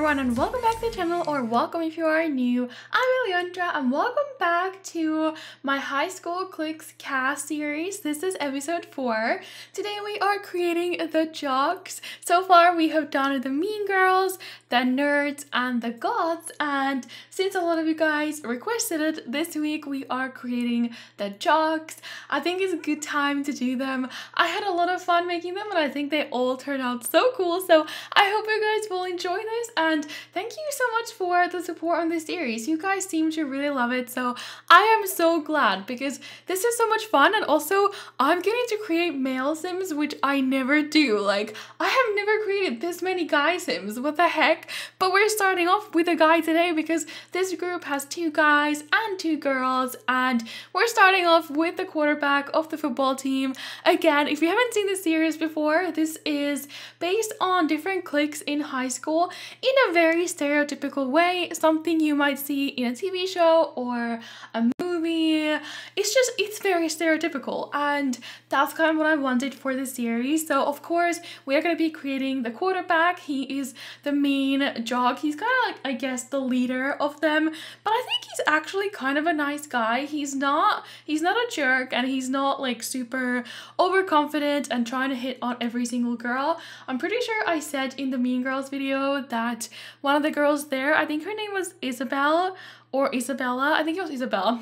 everyone and welcome back to the channel, or welcome if you are new. I'm Elliandra and welcome back to my High School Cliques CAS series. This is episode 4. Today we are creating the JOCKS. So far we have done the mean girls, the nerds, and the goths, and since a lot of you guys requested it, this week we are creating the JOCKS. I think it's a good time to do them. I had a lot of fun making them and I think they all turned out so cool, so I hope you guys will enjoy this, and thank you so much for the support on this series. You guys seem to really love it, so I am so glad because this is so much fun. And also I'm getting to create male sims, which I never do. Like, I have never created this many guy sims, what the heck. But we're starting off with a guy today because this group has 2 guys and 2 girls, and we're starting off with the quarterback of the football team. Again, if you haven't seen this series before, this is based on different cliques in high school in a very stereotypical way, something you might see in a TV show or a movie. It's very stereotypical, and that's kind of what I wanted for this series. So of course we are going to be creating the quarterback. He is the main jock. He's kind of like, I guess, the leader of them, but I think he's actually kind of a nice guy. He's not a jerk, and he's not like super overconfident and trying to hit on every single girl. I'm pretty sure I said in the Mean Girls video that one of the girls there, I think her name was Isabel or Isabella. I think it was Isabel.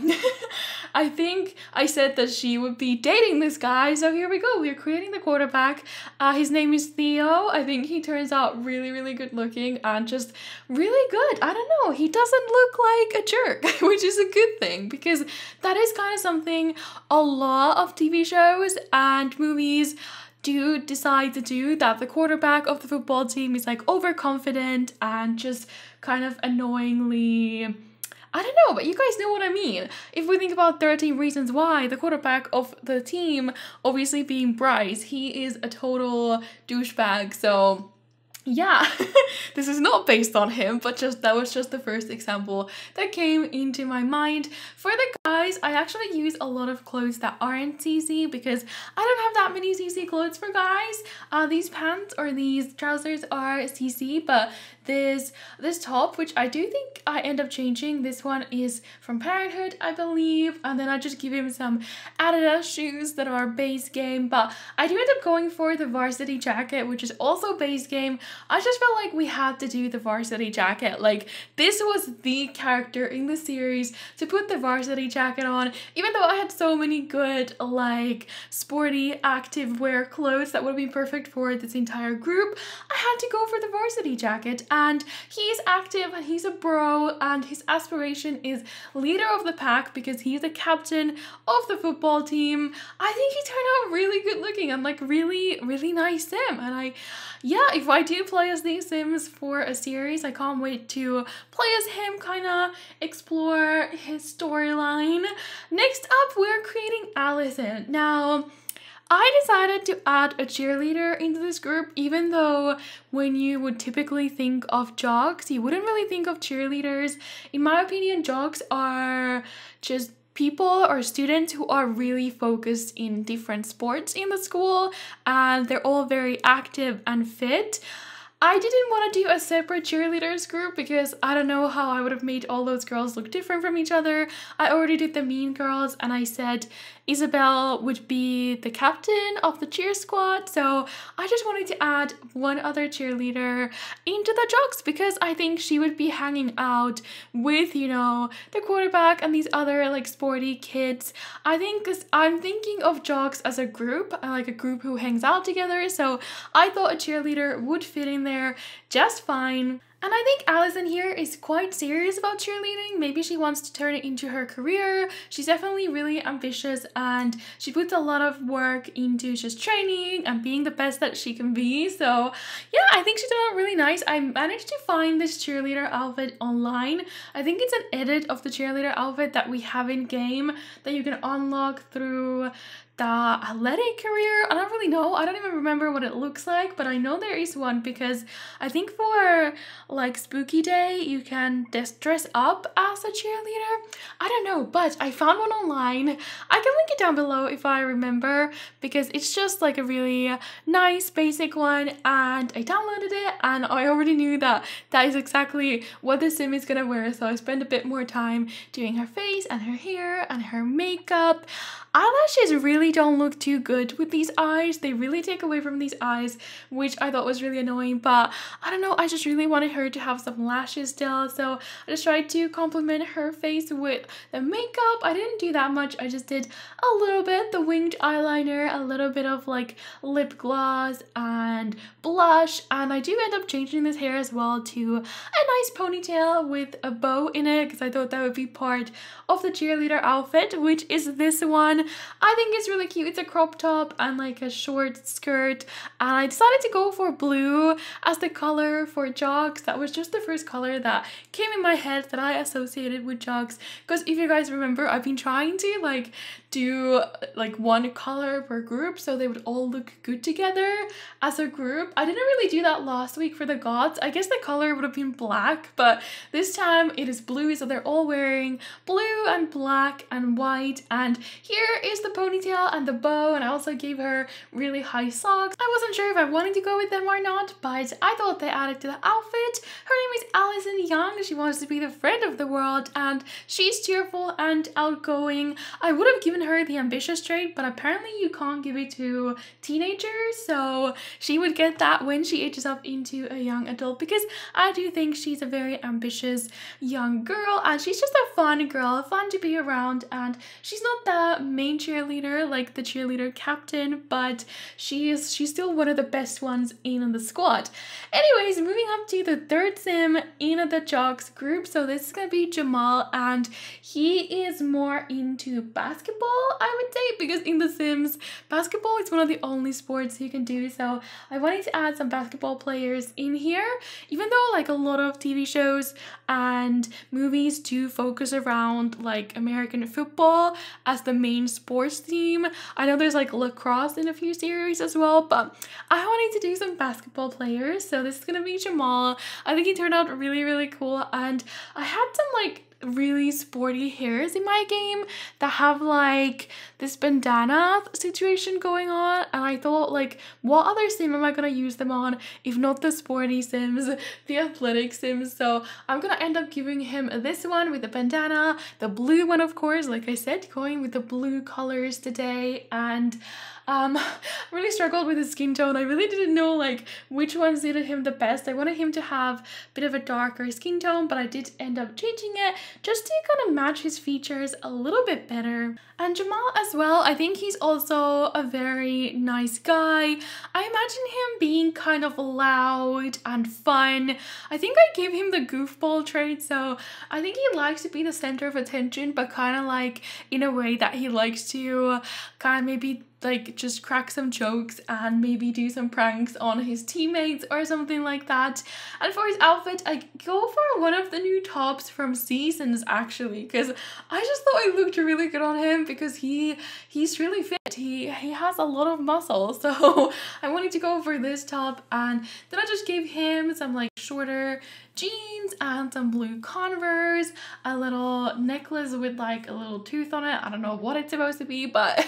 I think I said that she would be dating this guy, so here we go. We're creating the quarterback. His name is Theo. I think he turns out really good looking and just really good. I don't know, he doesn't look like a jerk, which is a good thing because that is kind of something a lot of TV shows and movies do decide to do, that the quarterback of the football team is like overconfident and just kind of annoyingly, I don't know, but you guys know what I mean. If we think about 13 Reasons Why, the quarterback of the team, obviously being Bryce, he is a total douchebag. So yeah, this is not based on him, but that was just the first example that came into my mind. For the guys, I actually use a lot of clothes that aren't CC because I don't have that many CC clothes for guys. These pants or these trousers are CC, but this top, which I do think I end up changing, this one is from Parenthood, I believe, and then I just give him some Adidas shoes that are base game, but I do end up going for the varsity jacket, which is also base game. I just felt like we had to do the varsity jacket. Like, this was the character in the series to put the varsity jacket on, even though I had so many good like sporty active wear clothes that would be perfect for this entire group. I had to go for the varsity jacket, and he's active and he's a bro, and his aspiration is leader of the pack because he's the captain of the football team. I think he turned out really good looking and like really nice sim, and if I do play as these sims for a series, I can't wait to play as him, kind of explore his storyline. Next up, we're creating Alison. Now, I decided to add a cheerleader into this group, even though when you would typically think of jocks, you wouldn't really think of cheerleaders. In my opinion, jocks are just people or students who are really focused in different sports in the school, and they're all very active and fit. I didn't want to do a separate cheerleaders group because I don't know how I would have made all those girls look different from each other. I already did the mean girls, and I said Isabel would be the captain of the cheer squad, so I just wanted to add one other cheerleader into the jocks because I think she would be hanging out with, you know, the quarterback and these other like sporty kids. I think because I'm thinking of jocks as a group, like a group who hangs out together, so I thought a cheerleader would fit in there just fine. And I think Alison here is quite serious about cheerleading. Maybe she wants to turn it into her career. She's definitely really ambitious, and she puts a lot of work into just training and being the best that she can be. So yeah, I think she turned out really nice. I managed to find this cheerleader outfit online. I think it's an edit of the cheerleader outfit that we have in game that you can unlock through the athletic career. I don't really know. I don't even remember what it looks like, but I know there is one because I think for like spooky day, you can dress up as a cheerleader. I don't know, but I found one online. I can link it down below if I remember, because it's just like a really nice basic one, and I downloaded it and I already knew that that is exactly what the sim is gonna wear, so I spent a bit more time doing her face and her hair and her makeup. Eyelashes really don't look too good with these eyes. They really take away from these eyes, which I thought was really annoying, but I don't know, I just really wanted her to have some lashes still, so I just tried to complement her face with the makeup. I didn't do that much, I just did a little bit, the winged eyeliner, a little bit of like lip gloss and blush, and I do end up changing this hair as well to a nice ponytail with a bow in it, because I thought that would be part of the cheerleader outfit, which is this one. I think it's really cute. It's a crop top and like a short skirt, and I decided to go for blue as the color for JOCKS. That was just the first color that came in my head that I associated with JOCKS, because if you guys remember, I've been trying to like do like one color per group so they would all look good together as a group. I didn't really do that last week for the gods. I guess the color would have been black, but this time it is blue, so they're all wearing blue and black and white, and here is the ponytail and the bow, and I also gave her really high socks. I wasn't sure if I wanted to go with them or not, but I thought they added to the outfit. Her name is Alison Dion. She wants to be the friend of the world, and she's cheerful and outgoing. I would have given her the ambitious trait, but apparently you can't give it to teenagers, so she would get that when she ages up into a young adult, because I do think she's a very ambitious young girl, and she's just a fun girl, fun to be around, and she's not the main cheerleader like the cheerleader captain, but she's still one of the best ones in the squad. Anyways, moving up to the third sim in the JOCKS group, so this is gonna be Jamal, and he is more into basketball, I would say, because in The Sims, basketball is one of the only sports you can do, so I wanted to add some basketball players in here, even though like a lot of TV shows and movies do focus around like American football as the main sports team. I know there's like lacrosse in a few series as well, but I wanted to do some basketball players, so this is gonna be Jamal. I think he turned out really cool, and I had some like really sporty hairs in my game that have like this bandana situation going on, and I thought like, what other sim am I gonna use them on if not the sporty sims, the athletic sims? So I'm gonna end up giving him this one with the bandana, the blue one of course, like I said, going with the blue colors today, and really struggled with his skin tone. I really didn't know like which one suited him the best. I wanted him to have a bit of a darker skin tone, but I did end up changing it just to kind of match his features a little bit better. And Jamal as well, I think he's also a very nice guy. I imagine him being kind of loud and fun. I think I gave him the goofball trait, so I think he likes to be the center of attention, but kind of like in a way that he likes to kind of maybe like just crack some jokes and maybe do some pranks on his teammates or something like that. And for his outfit, I go for one of the new tops from Seasons actually, because I just thought it looked really good on him, because he's really fit. He has a lot of muscle, so I wanted to go for this top, and then I just gave him some like shorter jeans and some blue Converse, a little necklace with like a little tooth on it. I don't know what it's supposed to be, but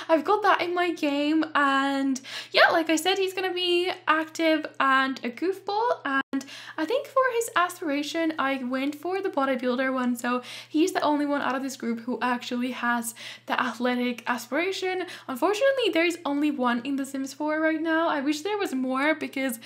I've got that in my game. And yeah, like I said, he's gonna be active and a goofball, and I think for his aspiration I went for the bodybuilder one, so he's the only one out of this group who actually has the athletic aspiration. Unfortunately, there's only one in The Sims 4 right now. I wish there was more, because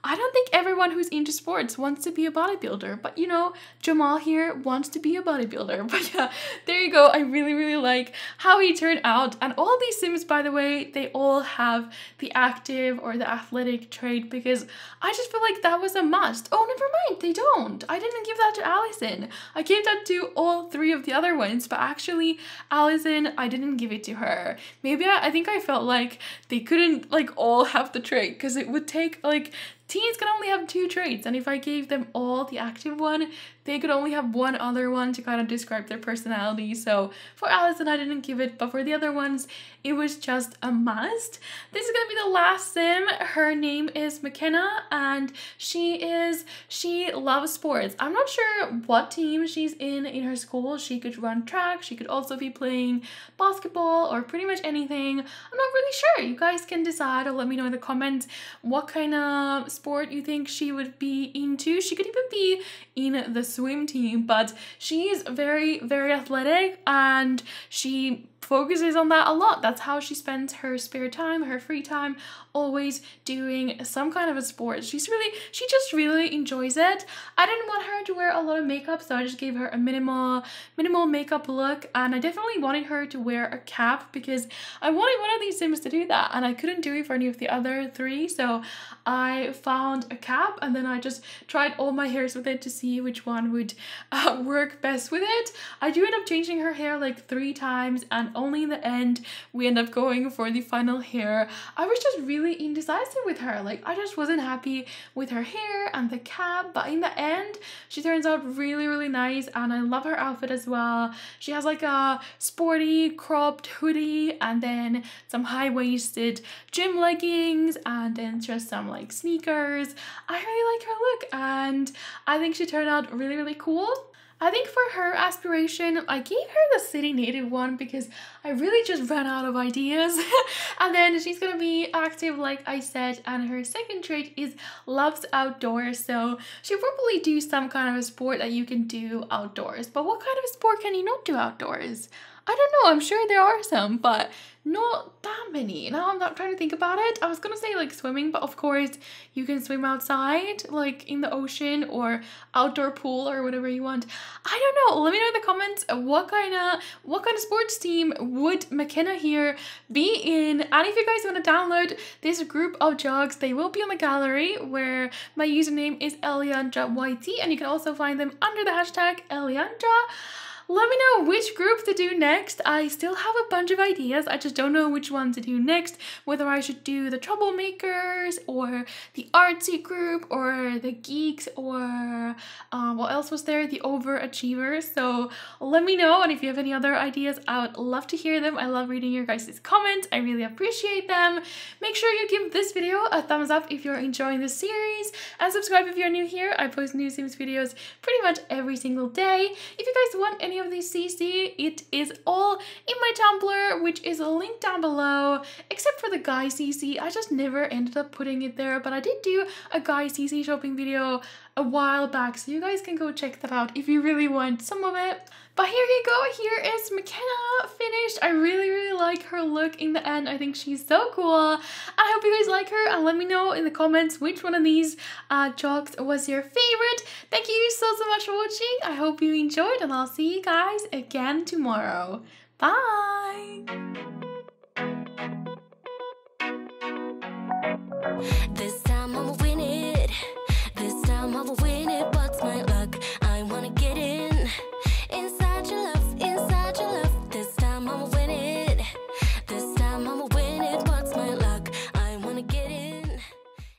I don't think everyone who's into sports wants to be a bodybuilder, but you know, Jamal here wants to be a bodybuilder. But yeah, there you go. I really like how he turned out. And all these Sims, by the way, they all have the active or the athletic trait, because I just feel like that was a must. Oh, never mind, they don't. I didn't give that to Alison. I gave that to all three of the other ones, but actually Alison, I didn't give it to her. Maybe I think I felt like they couldn't like all have the trait, because it would take like, teens can only have 2 traits, and if I gave them all the active one, they could only have one other one to kind of describe their personality. So for Alison, I didn't give it, but for the other ones, it was just a must. This is gonna be the last sim. Her name is Mckenna, and she loves sports. I'm not sure what team she's in her school. She could run track, she could also be playing basketball or pretty much anything. I'm not really sure. You guys can decide or let me know in the comments what kind of sport you think she would be into. She could even be in the swim team, but she's very, very athletic and she focuses on that a lot. That's how she spends her spare time, her free time, always doing some kind of a sport. She just really enjoys it. I didn't want her to wear a lot of makeup, so I just gave her a minimal makeup look, and I definitely wanted her to wear a cap because I wanted one of these sims to do that, and I couldn't do it for any of the other three, so I found a cap and then I just tried all my hairs with it to see which one would work best with it. I do end up changing her hair like 3 times, and only in the end we end up going for the final hair. I was just really indecisive with her. Like, I just wasn't happy with her hair and the cap, but in the end she turns out really, really nice, and I love her outfit as well. She has like a sporty cropped hoodie and then some high-waisted gym leggings and then just some like sneakers. I really like her look and I think she turned out really, really cool. I think for her aspiration, I gave her the city native one because I really just ran out of ideas. And then she's gonna be active, like I said, and her second trait is loves outdoors. So she'll probably do some kind of a sport that you can do outdoors. But what kind of a sport can you not do outdoors? I don't know, I'm sure there are some, but not that many. Now I'm not trying to think about it. I was gonna say like swimming, but of course you can swim outside, like in the ocean or outdoor pool or whatever you want. I don't know. Let me know in the comments what kind of sports team would Mckenna here be in. And if you guys want to download this group of JOCKS, they will be on the gallery where my username is ElliandraYT, and you can also find them under the hashtag Elliandra. Let me know which group to do next. I still have a bunch of ideas. I just don't know which one to do next. Whether I should do the troublemakers or the artsy group or the geeks or what else was there? The overachievers. So let me know, and if you have any other ideas, I would love to hear them. I love reading your guys' comments. I really appreciate them. Make sure you give this video a thumbs up if you're enjoying this series, and subscribe if you're new here. I post new Sims videos pretty much every single day. If you guys want any of these CC, it is all in my Tumblr, which is linked down below, except for the guy CC. I just never ended up putting it there, but I did do a guy CC shopping video a while back, so you guys can go check that out if you really want some of it. But here you go, here is Mckenna finished. I really, really like her look in the end. I think she's so cool. I hope you guys like her, and let me know in the comments which one of these JOCKS was your favorite. Thank you so much for watching. I hope you enjoyed, and I'll see you guys again tomorrow. Bye! This time I'ma win it. This time I'ma win it. What's my